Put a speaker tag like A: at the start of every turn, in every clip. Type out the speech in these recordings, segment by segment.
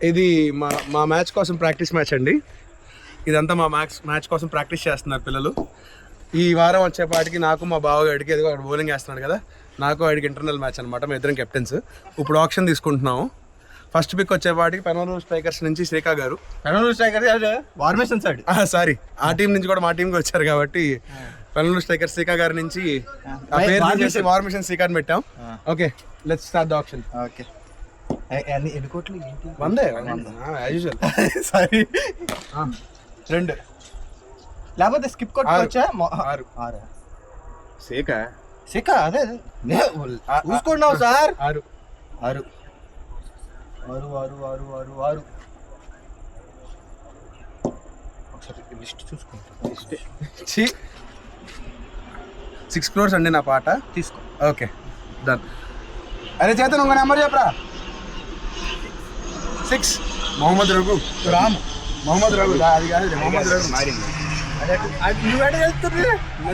A: ఇది మా మ్యాచ్ కోసం ప్రాక్టీస్ మ్యాచ్ అండి. ఇదంతా మా మ్యాచ్ కోసం ప్రాక్టీస్ చేస్తున్నారు పిల్లలు. ఈ వారం వచ్చేపాటికి నాకు మా బావగాడికి ఏదో బౌలింగ్ వేస్తున్నాడు కదా, నాకు వాడికి ఇంటర్నల్ మ్యాచ్ అనమాట. మేము ఇద్దరం కెప్టెన్స్. ఇప్పుడు ఆప్షన్ తీసుకుంటున్నాము. ఫస్ట్ పిక్ వచ్చేపాటికి పెనమలూరు స్ట్రైకర్స్ నుంచి శ్రీకా గారు.
B: పెనమలూరు స్ట్రైకర్స్ వార్మేషన్ సైడ్
A: సారీ, ఆ టీం నుంచి కూడా మా టీంకి వచ్చారు కాబట్టి పెనమలూరు స్ట్రైకర్ శ్రీకా గారి నుంచి ఆ పేరు వార్మేషన్ శ్రీకాని పెట్టాం. Okay, let's start the option.
B: Okay, ఎన్ని కోట్లు?
A: వందే సారీ, 2
B: లేకపోతే స్కిప్ కొట్టుకోవచ్చా? 6 శేఖ అదే చూసుకున్నావు సార్.
A: 6
B: ఒకసారి లిస్ట్ చూసుకుంటా.
A: 6 crores అండి నా పాట.
B: తీసుకో.
A: Okay, done. అరే చేతన్ ఇంకో నెంబర్ చెప్పరా. 6 మొహమ్మద్ రఘు మొహమ్మద్ రఘు. అది కాదు, మొహమ్మద్ రఘు.
B: నువ్వు ఎడ చేస్తుంది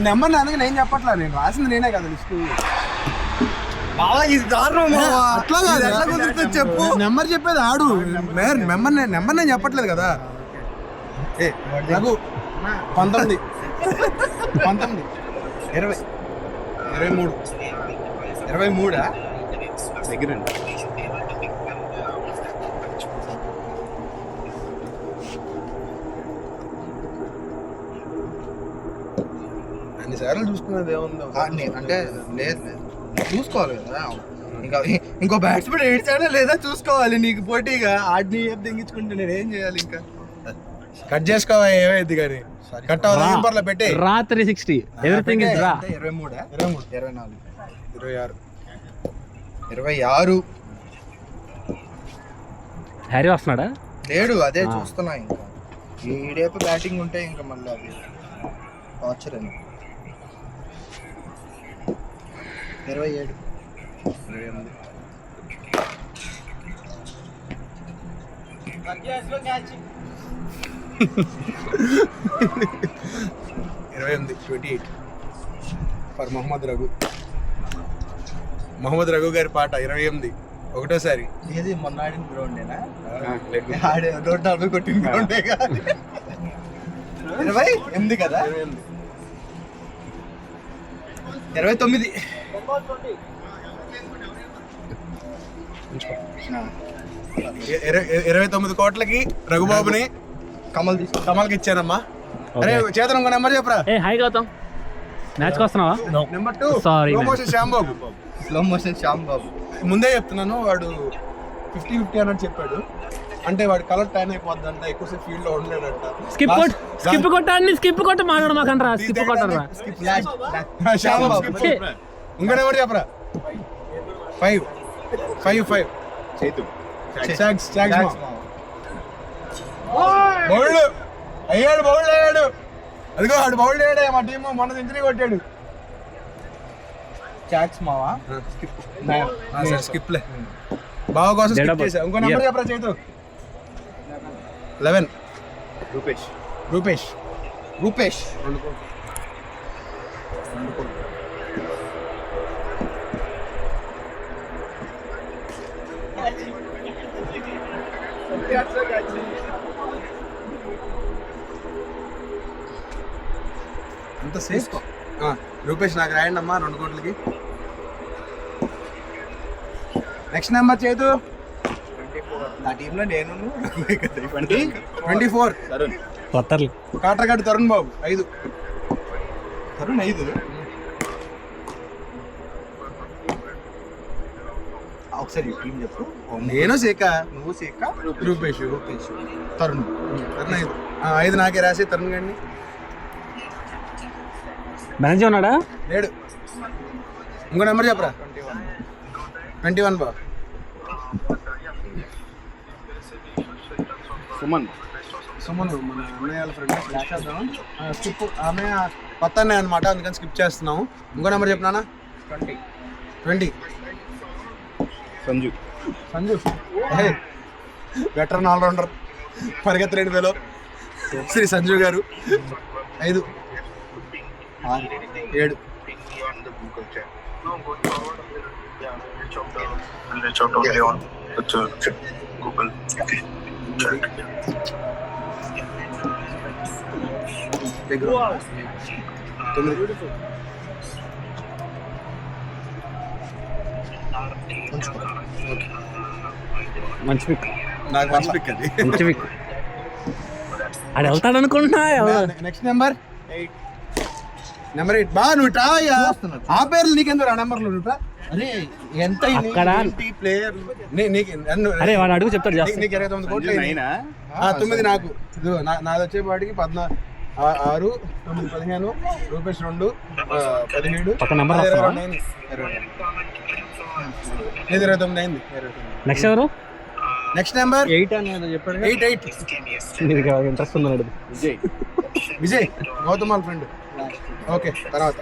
A: నెంబర్ అందుకే నేను చెప్పట్లా, నేను రాసింది నేనే కదా లిస్ట్.
B: ఇది దారుణం.
A: అట్లా కాదు, చెప్పు. నెంబర్ చెప్పేది ఆడు. నెంబర్ నేను చెప్పట్లేదు కదా. రఘు 19 20 23
B: 23
A: దగ్గరండి. అన్నిసార్లు చూసుకునేది ఏముందో
B: అంటే లేదు చూసుకోవాలి కదా. ఇంకో బ్యాట్స్మెన్ ఏడ్చాడా లేదా చూసుకోవాలి. నీకు పోటీగా ఆడిని దింగించుకుంటే నేను ఏం చేయాలి? ఇంకా
A: కట్ చేసుకోవా, ఏమైంది కానీ కట్ అవ్వాలి. పెట్టే
C: రాత్రి 60 ఎవ్రీథింగ్ ఇస్ రా.
B: 23 24
A: 26
C: హ్యారీ వస్తున్నాడా?
B: లేడు, అదే చూస్తున్నా. ఇంకా ఈడేపు బ్యాటింగ్ ఉంటే ఇంకా మళ్ళీ అది టార్చర్ అని. 27
A: 28 ఫర్ మొహమ్మద్ రఘు. మొహమ్మద్ రఘు గారి పాట 28 ఒకటోసారి.
B: ఏది మొన్న ఆడిన గ్రౌండేనా? ఆడే 140 కొట్టిన గ్రౌండే కాదు. 28 కదా. 29
A: 29 కోట్లకి రఘుబాబుని కమల్కి ఇచ్చానమ్మా. అరే చేతన్ ఇంకో నెంబర్ చెప్పరా.
C: హాయ్ గౌతమ్, మ్యాచ్కి వస్తున్నావా?
A: Number 2
C: sorry,
A: slow motion Shyam Babu. ముందే చెప్తున్నాను, వాడు 50-50 అన్నట్టు చెప్పాడు. అంటే వాడు కలర్ టైన్ అయిపోద్దంట, ఎక్కువసేపు ఫీల్డ్ లో ఉండలేడంట.
C: స్కిప్ కొట్ట మాట్లాడు మాకంటారా. స్కిప్ కొట్టరా.
A: ఇంకో నెంబర్ చెప్పరా. 5 బౌల్డ్ అయ్యాడు. అదిగో ఆడు బౌల్డ్ అయ్యాడే. మా టీం మొన్న సెంచరీ కొట్టాడు. స్కిప్లే బావ కోసం స్కిప్ చేసా. ఇంకో నెంబర్ చెప్పరా చేతు. 11 రూపేష్. అంత సేఫ్. రూపేష్ నాకు రాయండి అమ్మా 2 కోట్లకి. నెక్స్ట్ నెంబర్ చేతు.
B: నా టీంలో నేను
A: 24 కాట్రగడ్డ తరుణ్ బాబు. 5
B: ఒకసారి టీం చెప్పు.
A: నేను శేఖ,
B: నువ్వు శేఖ,
A: రూపేష్, తరుణ్ 5 నాకే రాసే. తరుణ్ గారిని
C: మేనేజర్ ఉన్నాడా?
A: లేడు. ఇంకో నెంబర్ చెప్పరా. 21 బాబు. సుమన్ మన అన్నయ్య వాళ్ళ ఫ్రెండ్. స్కిప్, ఆమె కొత్త అన్నయ్య అనమాట, అందుకని స్కిప్ చేస్తున్నాము. ఇంకో నెంబర్ చెప్పినా. 20 సంజు వెటరన్ ఆల్రౌండర్, పరిగెత్తలేని వేలో శ్రీ సంజు గారు. 5 7
D: Google.
A: దగ్గర 9.
C: మంచి పిక్,
A: నాకు ఫస్ట్ పిక్ అది.
C: మంచి పిక్. ఆడు వెళ్తాడు అనుకుంటున్నా.
A: Next number 8. బా నువ్వు ట్రా అయ్యా. ఆ పేర్లు నీకెందుకు ఆ నెంబర్లు నువ్వు ట్రా.
B: అరే ఎంత
C: అక్కడ
B: ప్లేయర్
C: అరే వాడు అడుగు చెప్తాడు చేస్తా.
A: నీకు 29 కోట్లు అయినాయి. 9 నాకు. ఇదిగో నాది వచ్చేపాటికి 16, 6, 9, 15, రూపేష్ 2, 17,
C: పక్క నెంబర్ రాస్తావా?
A: 29 అయింది.
C: నెక్స్ట్ ఎవరు?
A: నెక్స్ట్ నెంబర్
B: 8 అనేది చెప్పాడు.
A: 8.
C: నీకు ఇంట్రెస్ట్ ఉన్నాడు.
A: విజయ్ గౌతమ్ వాళ్ళ ఫ్రెండ్. ఓకే తర్వాత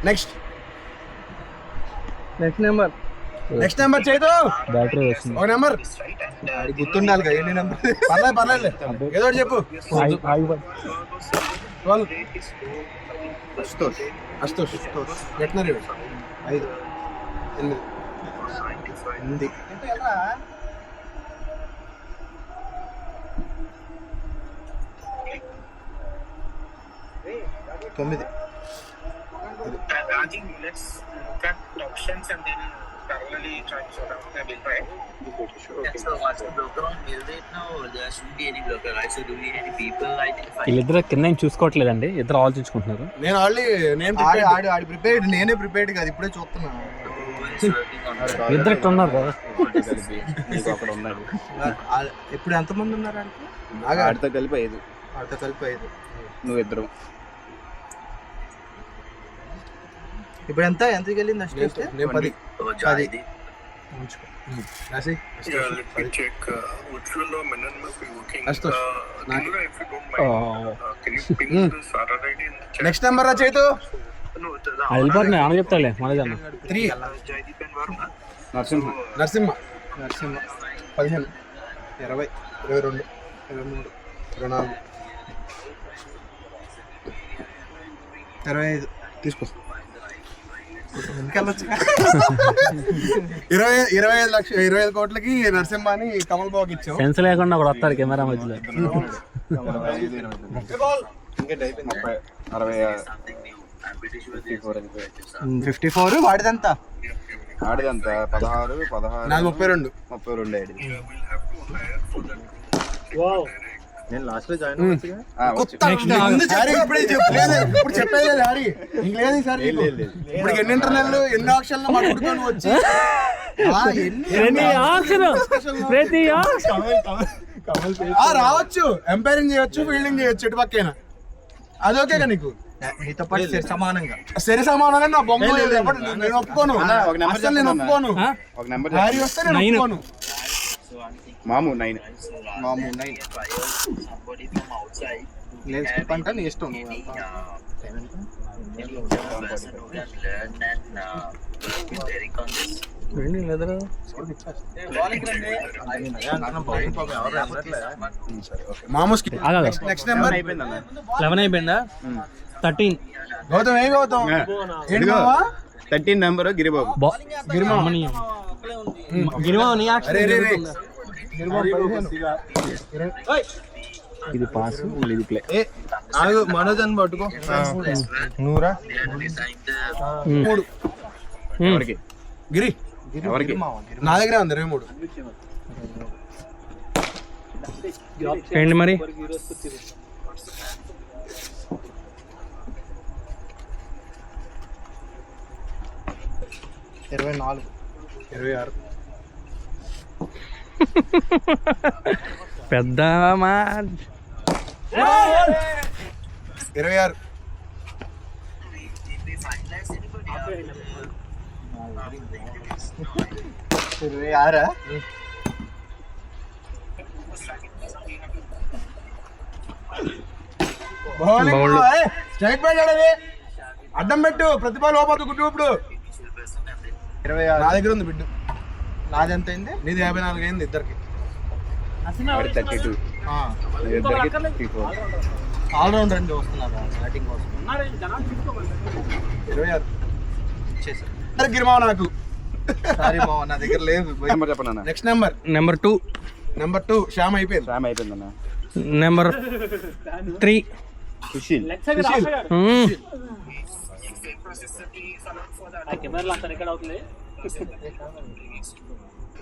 A: నెక్స్ట్ నెంబర్ చేదు.
C: బ్యాటరీ వస్తుంది.
A: ఒక నెంబర్
B: అది గుర్తుండాలి కదా ఎన్ని నెంబర్.
A: పర్లేదు ఏదో ఒకటి చెప్పు. 12. అస్తోష్ వెటనరీ 5, 8.
B: తొమ్మిది.
D: I think let's look at options and then parallelly try to sort out the bill, right?
E: Yeah, so what's the blocker on bill rate now? There shouldn't be any blocker, right? So do we need any people identify?
C: వీళ్ళిద్దరు కింద ఏం చూసుకోవట్లేదండి, ఇద్దరు ఆలోచించుకుంటున్నారు.
A: నేను already నేను
B: ఆడి prepared, నేనే prepared కాదు, ఇప్పుడే చూస్తున్నా.
E: Who is working on that?
C: ఇద్దరు ఎట్లా ఉన్నారు కదా.
B: ఇప్పుడు ఎంతమంది ఉన్నారు అంటే?
F: ఆడితో కలిపి 5,
B: ఆడితో కలిపి 5.
F: నువ్వు ఇద్దరు.
B: ఇప్పుడు ఎంతకి వెళ్ళింది అసిస్ట్?
A: నేను 10.
E: Oh, Jayadi.
A: రాసి
D: Yeah, let me check which will the minimum must be working.
A: Astosh,
D: Kindra, if you don't mind, can you ping this RRID in the chat?
A: Next number రా చేతు.
D: No, the
C: అది వెళ్ళిపోతున్నాయి అని చెప్తాలే మనోజ్ అన్న.
A: 3.
D: Jaydeep and Varma.
F: Narasimha.
A: Narasimha 15,
B: 20,
A: 22,
B: 23,
A: 24,
B: 25.
A: తీసుకో.
B: ఎందుకెళ్ళొచ్చు?
A: 25 లక్ష 25 కోట్లకి నరసింహాని కమల్ బాబుకి ఇచ్చాం.
C: సెన్స్ లేకుండా కూడా వస్తాడు కెమెరా మధ్యలో.
B: 54. వాడిదంతా
F: ఆడిదంతా 16, 16,
A: నాది 32.
F: 32 ఆడి.
B: నేను లాస్ట్ లో జాయిన్ అవ్వచ్చుగా.
A: ముందు చెప్పు. ఇప్పుడే చెప్పు. ఇప్పుడు చెప్పేది హారీ ఇంకేది సార్. ఇప్పుడు ఎన్ని ఇంటర్నెల్ ఎన్ని ఆప్షన్లు మా కొడుకొని వచ్చి రావచ్చు. ఎంపైరింగ్ చేయొచ్చు, ఫీల్డింగ్ చేయొచ్చు, ఎటు పక్కైనా అది ఓకేగా నీకు.
B: నీతో పాటు సమానంగా
A: సరి సమానంగా నా బొమ్మ నేను ఒప్పుకోను.
F: ఒక నెంబర్
A: అసలు నేను ఒప్పుకోను.
F: ఒక నెంబర్
A: హారీ వస్తే నేను ఒప్పుకోను.
F: మాము 9.
B: మామూలు 9.
E: Somebody from outside.
B: లేదు స్కిప్ అంటే నీ ఇష్టం.
E: Any person who can learn and be daring on this.
A: మామూస్కి నెక్స్ట్ నెంబర్
C: 11 అయిపోయిందా? 13.
A: గౌతమ్ ఏ గౌతమ్ ఏంటి బావా?
F: 13 నెంబర్ గిరిబాబు.
A: అరే రే రే
C: ఇది పాస్, ఇది ప్లే.
B: మనోజ్ అని పట్టుకో. నూరా
A: 3.
F: ఎవరికి?
A: గిరి
F: ఎవరికి?
A: నా దగ్గరే ఉంది 23.
C: ఏంటి మరి?
B: 24,
A: 26.
C: పెద్ద
A: 26.
B: ఆరా
A: స్ట్రైక్ పెట్టాడు. అడ్డం పెట్టు, ప్రతిభ లోపల గుడ్డు. ఇప్పుడు
B: 26.
A: నా దగ్గర ఉంది బిడ్డు.
B: నాది ఎంత అయింది?
A: నీది 54 అయింది ఇద్దరికి.
F: 32. ఇద్దరికి 54.
B: ఆల్రౌండర్ అండి వస్తున్నారా బ్యాటింగ్ కోసం?
A: 26.
B: ఇచ్చేసారు.
A: గిరిమావ నాకు.
B: సారీ బావ, నా దగ్గర లేదు.
F: నెంబర్ చెప్పండి.
A: Next number
C: number 2.
A: Number 2 Shyam అయిపోయింది.
F: శ్యామ్ అయిపోయిందన్న.
C: నెంబర్ 3.
F: సుశీల్
C: కెమెరాలో అంతా రికార్డ్ అవుతుంది.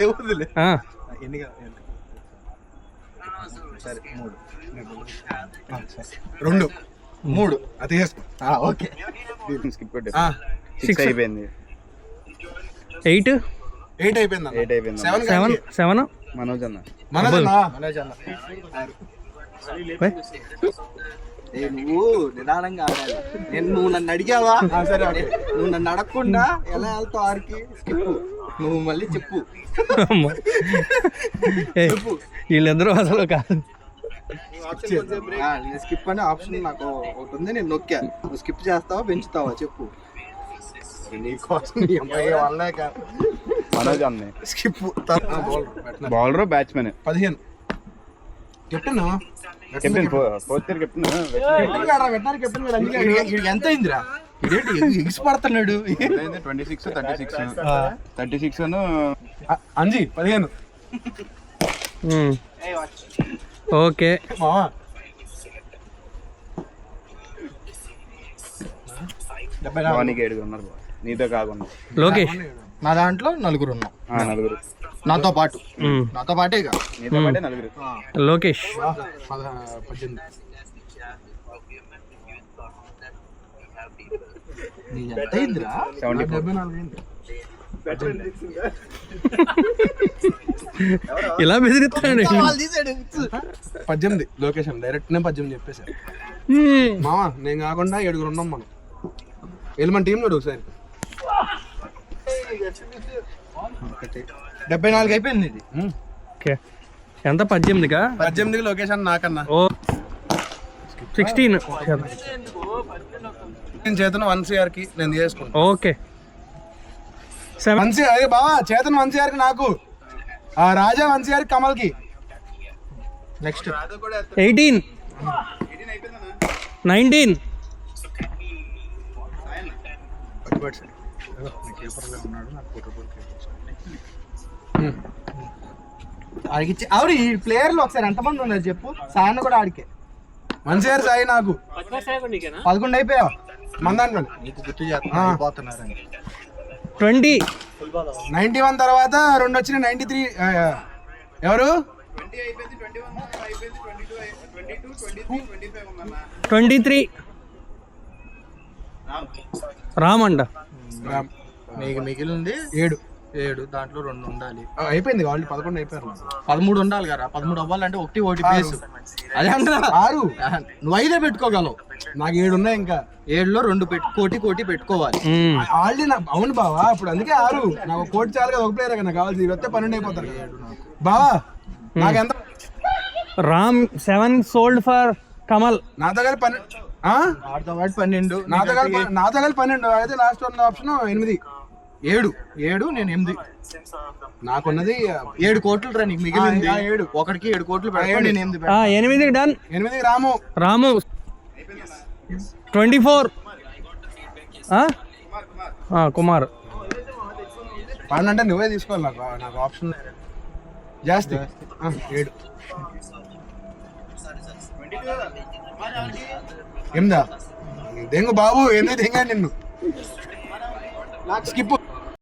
B: ఎవరిదిలే?
C: ఆ,
B: ఎన్ని కావాలి? సరే 3 2 3 అది చేసుకో. ఓకే
F: స్కిప్ కొట్టు.
A: ఆ,
F: 6 అయిపోయింది.
C: 8
A: 8 అయిపోయింది
F: 8 అయిపోయింది.
C: 7
F: మనోజ్ అన్న.
A: మనోజ్
B: అన్న నువ్వు నిదానంగా ఆడాలి. నువ్వు నన్ను అడిగావా? సరే నువ్వు నన్ను అడగకుండా ఎలా వెళ్తావు ఆడికి? స్కిప్. నువ్వు మళ్ళీ చెప్పు.
C: వీళ్ళందరూ అసలు కాదు.
B: స్కిప్ అనే ఆప్షన్ నాకు ఒకటి ఉంది, నేను నొక్కా. నువ్వు స్కిప్ చేస్తావా పెంచుతావా చెప్పు. నీకోసం నీ అమ్మాయి వల్లే కాదు.
F: మనోజ్ అన్న.
B: Skip.
F: Bowler batsmen.
A: 15 captain
F: captain fourth year captain.
B: ఎంత అయిందిరా? ఎగిసి పడుతున్నాడు.
F: 26 36
A: అంజీ 15
C: ఓకే.
A: మావా
F: 7 ఉన్నారు నీతో కాకుండా.
C: లోకేష్
B: నా దాంట్లో 4 ఉన్నాం.
F: 4
B: నాతో పాటు. నాతో పాటే ఇక
F: నీతో పాటే 4.
C: లోకేష్
A: 18
B: ఎంత అయిందిరా?
F: 74.
C: ఇలా బెదిరిస్తాడు.
A: 18 లొకేషన్ డైరెక్ట్ నేను 18 చెప్పేసాను. మావా నేను కాకుండా 7 ఉన్నాం మనం. వెళ్ళి మన టీం చూడు ఒకసారి.
B: 74 అయిపోయింది ఇది.
C: ఓకే. ఎంత 18గా?
A: 18 లొకేషన్ నాకన్నా.
C: ఓ 16.
A: నేను చేతను 1 CR కి నేను చేసుకుంటాను.
C: ఓకే. 7
A: 1 CR అదే బావా చేతను 1 CR కి నాకు. ఆ రాజా 1 CR కి కమల్ కి.
B: నెక్స్ట్
C: 18 19
B: ఆడికి ఆవిడ ఈ ప్లేయర్లు ఒకసారి ఎంతమంది ఉన్నారు చెప్పు. సాయన్న కూడా ఆడికే.
A: 1 CR సాయి నాకు
B: 11 అయిపోయావు.
A: మన దాంట్లో
B: నీకు గుర్తు చేస్తున్నారు.
C: 20
A: 91 తర్వాత 2 వచ్చిన 93. ఎవరు
C: 23 రామండ.
B: నీకు మిగిలింది
A: 7
B: దాంట్లో 2 ఉండాలి.
A: అయిపోయింది వాళ్ళు 11 అయిపోయారు.
B: 13 ఉండాలి కదా. 13 అవ్వాలంటే ఒకటి ప్లేస్. అదే అంటే
A: 6
B: నువ్వు 5 పెట్టుకోగలవు.
A: నాకు 7 ఉన్నాయి ఇంకా.
B: 7లో 2 కోటి పెట్టుకోవాలి.
A: ఆల్రెడీ నాకు అవును బావా ఇప్పుడు అందుకే 6 నాకు కోటి చాలు కదా. ఒక ప్లేయర్ నాకు కావాల్సి వస్తే 12 అయిపోతారు బావా. నాకు ఎంత
C: రామ్ 7 సోల్డ్ ఫర్ కమల్.
A: నాతో కలిపి 12.
B: ఆడితో పాటు 12.
A: నాతో కలిపి 12 అయితే లాస్ట్ ఉన్న ఆప్షన్ 8. 7 నేను 8. నాకున్నది
B: 7 కోట్లు రా నీకు మిగిలింది.
A: 7
B: ఒకటికి 7 కోట్లు పెడతాను. నేను 8 పెడతాను.
C: 8 డన్.
A: 8 రాము
C: 24 కుమార్.
A: 12 అంటే నువ్వే తీసుకోవాలి. నాకు ఆప్షన్ జాస్తి 7. 8 దెంగు బాబు ఎందుకు దెంగా నిన్ను. స్కిప్